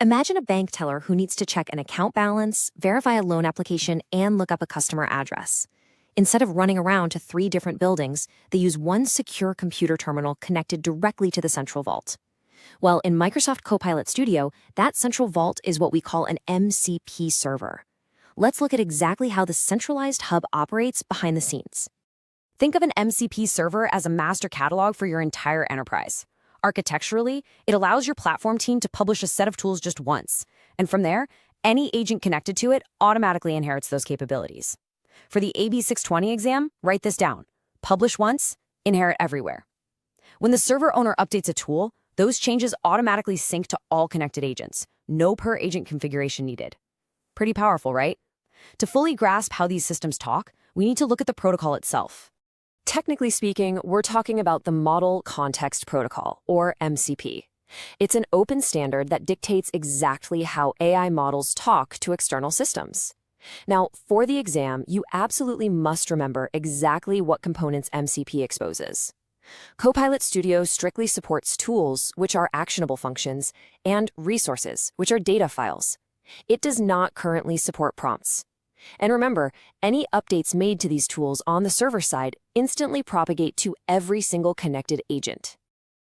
Imagine a bank teller who needs to check an account balance, verify a loan application, and look up a customer address. Instead of running around to 3 different buildings, they use one secure computer terminal connected directly to the central vault. Well, in Microsoft Copilot Studio, that central vault is what we call an MCP server. Let's look at exactly how the centralized hub operates behind the scenes. Think of an MCP server as a master catalog for your entire enterprise. Architecturally, it allows your platform team to publish a set of tools just once, and from there, any agent connected to it automatically inherits those capabilities. For the AB-620 exam, write this down. Publish once, inherit everywhere. When the server owner updates a tool, those changes automatically sync to all connected agents. No per-agent configuration needed. Pretty powerful, right? To fully grasp how these systems talk, we need to look at the protocol itself. Technically speaking, we're talking about the Model Context Protocol, or MCP. It's an open standard that dictates exactly how AI models talk to external systems. Now, for the exam, you absolutely must remember exactly what components MCP exposes. Copilot Studio strictly supports tools, which are actionable functions, and resources, which are data files. It does not currently support prompts. And remember, any updates made to these tools on the server side instantly propagate to every single connected agent.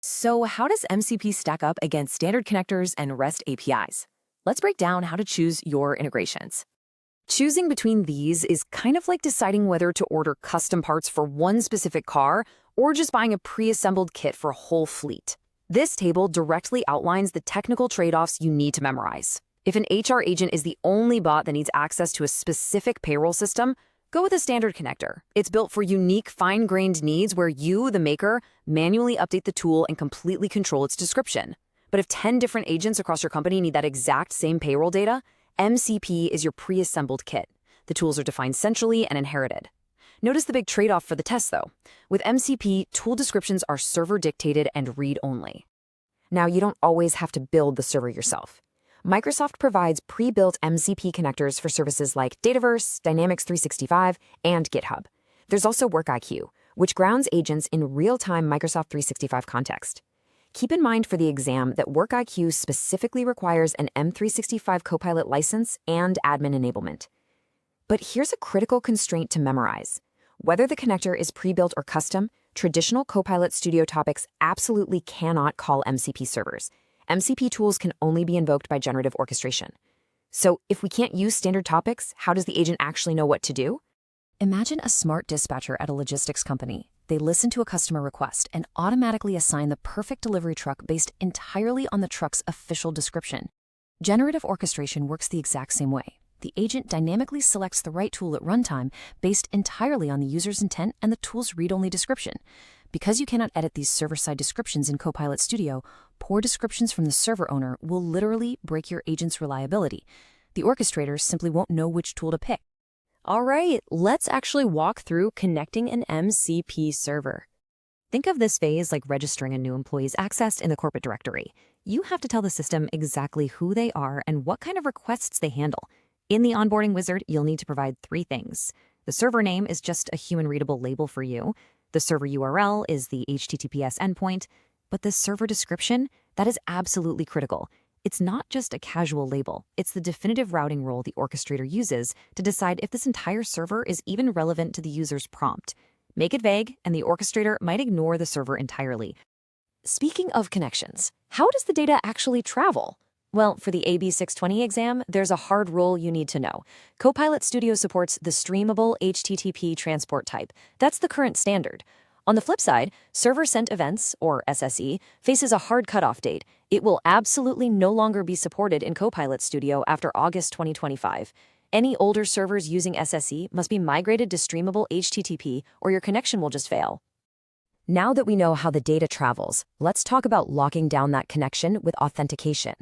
So how does MCP stack up against standard connectors and REST APIs? Let's break down how to choose your integrations. Choosing between these is kind of like deciding whether to order custom parts for one specific car or just buying a pre-assembled kit for a whole fleet. This table directly outlines the technical trade-offs you need to memorize. If an HR agent is the only bot that needs access to a specific payroll system, go with a standard connector. It's built for unique, fine-grained needs where you, the maker, manually update the tool and completely control its description. But if 10 different agents across your company need that exact same payroll data, MCP is your pre-assembled kit. The tools are defined centrally and inherited. Notice the big trade-off for the test, though. With MCP, tool descriptions are server-dictated and read-only. Now, you don't always have to build the server yourself. Microsoft provides pre-built MCP connectors for services like Dataverse, Dynamics 365, and GitHub. There's also WorkIQ, which grounds agents in real-time Microsoft 365 context. Keep in mind for the exam that WorkIQ specifically requires an M365 Copilot license and admin enablement. But here's a critical constraint to memorize. Whether the connector is pre-built or custom, traditional Copilot Studio topics absolutely cannot call MCP servers. MCP tools can only be invoked by generative orchestration. So if we can't use standard topics, how does the agent actually know what to do? Imagine a smart dispatcher at a logistics company. They listen to a customer request and automatically assign the perfect delivery truck based entirely on the truck's official description. Generative orchestration works the exact same way. The agent dynamically selects the right tool at runtime based entirely on the user's intent and the tool's read-only description. Because you cannot edit these server-side descriptions in Copilot Studio, poor descriptions from the server owner will literally break your agent's reliability. The orchestrators simply won't know which tool to pick. All right, let's actually walk through connecting an MCP server. Think of this phase like registering a new employee's access in the corporate directory. You have to tell the system exactly who they are and what kind of requests they handle. In the onboarding wizard, you'll need to provide 3 things. The server name is just a human-readable label for you. The server URL is the HTTPS endpoint, but the server description, that is absolutely critical. It's not just a casual label. It's the definitive routing rule the orchestrator uses to decide if this entire server is even relevant to the user's prompt. Make it vague, and the orchestrator might ignore the server entirely. Speaking of connections, how does the data actually travel? Well, for the AB-620 exam, there's a hard rule you need to know. Copilot Studio supports the streamable HTTP transport type. That's the current standard. On the flip side, server-sent events, or SSE, faces a hard cutoff date. It will absolutely no longer be supported in Copilot Studio after August 2025. Any older servers using SSE must be migrated to streamable HTTP, or your connection will just fail. Now that we know how the data travels, let's talk about locking down that connection with authentication.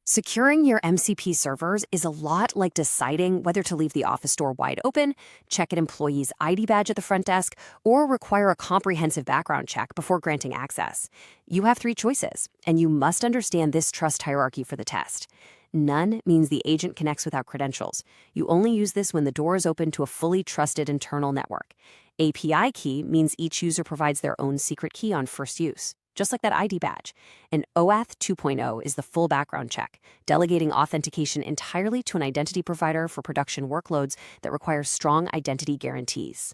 Securing your MCP servers is a lot like deciding whether to leave the office door wide open, check an employee's ID badge at the front desk, or require a comprehensive background check before granting access. You have 3 choices, and you must understand this trust hierarchy for the test. None means the agent connects without credentials. You only use this when the door is open to a fully trusted internal network. API key means each user provides their own secret key on first use. just like that ID badge. And OAuth 2.0 is the full background check, delegating authentication entirely to an identity provider for production workloads that require strong identity guarantees.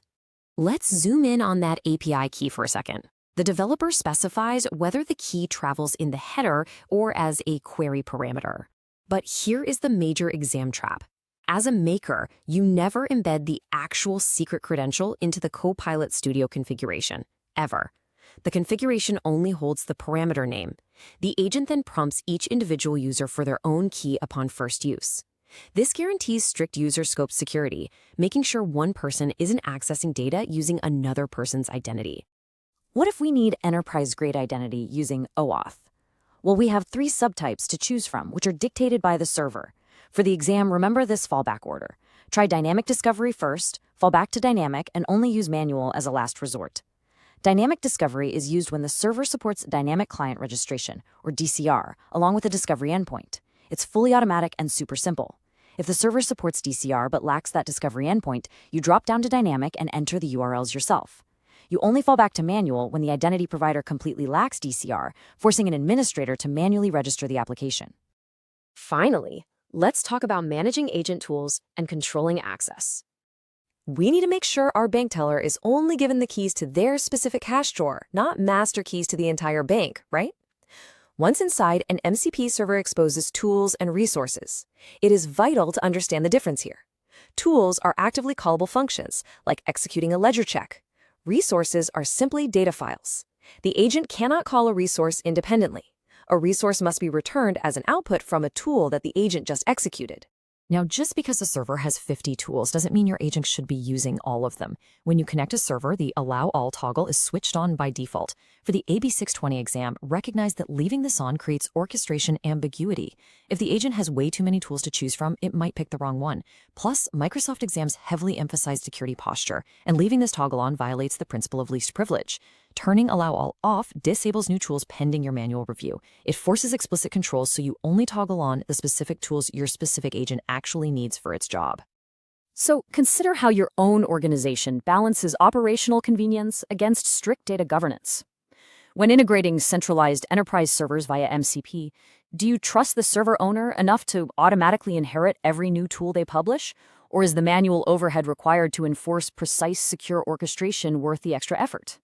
Let's zoom in on that API key for a second. The developer specifies whether the key travels in the header or as a query parameter. But here is the major exam trap. As a maker, you never embed the actual secret credential into the Copilot Studio configuration, ever. The configuration only holds the parameter name. The agent then prompts each individual user for their own key upon first use. This guarantees strict user scope security, making sure one person isn't accessing data using another person's identity. What if we need enterprise-grade identity using OAuth? Well, we have 3 subtypes to choose from, which are dictated by the server. For the exam, remember this fallback order. Try dynamic discovery first, fall back to dynamic, and only use manual as a last resort. Dynamic discovery is used when the server supports dynamic client registration, or DCR, along with a discovery endpoint. It's fully automatic and super simple. If the server supports DCR but lacks that discovery endpoint, you drop down to dynamic and enter the URLs yourself. You only fall back to manual when the identity provider completely lacks DCR, forcing an administrator to manually register the application. Finally, let's talk about managing agent tools and controlling access. We need to make sure our bank teller is only given the keys to their specific cash drawer, not master keys to the entire bank, right? Once inside, an MCP server exposes tools and resources. It is vital to understand the difference here. Tools are actively callable functions, like executing a ledger check. Resources are simply data files. The agent cannot call a resource independently. A resource must be returned as an output from a tool that the agent just executed. Now, just because a server has 50 tools doesn't mean your agent should be using all of them. When you connect a server, the Allow All toggle is switched on by default. For the AB-620 exam, recognize that leaving this on creates orchestration ambiguity. If the agent has way too many tools to choose from, it might pick the wrong one. Plus, Microsoft exams heavily emphasize security posture, and leaving this toggle on violates the principle of least privilege. Turning Allow All off disables new tools pending your manual review. It forces explicit controls so you only toggle on the specific tools your specific agent actually needs for its job. So consider how your own organization balances operational convenience against strict data governance. When integrating centralized enterprise servers via MCP, do you trust the server owner enough to automatically inherit every new tool they publish? Or is the manual overhead required to enforce precise, secure orchestration worth the extra effort?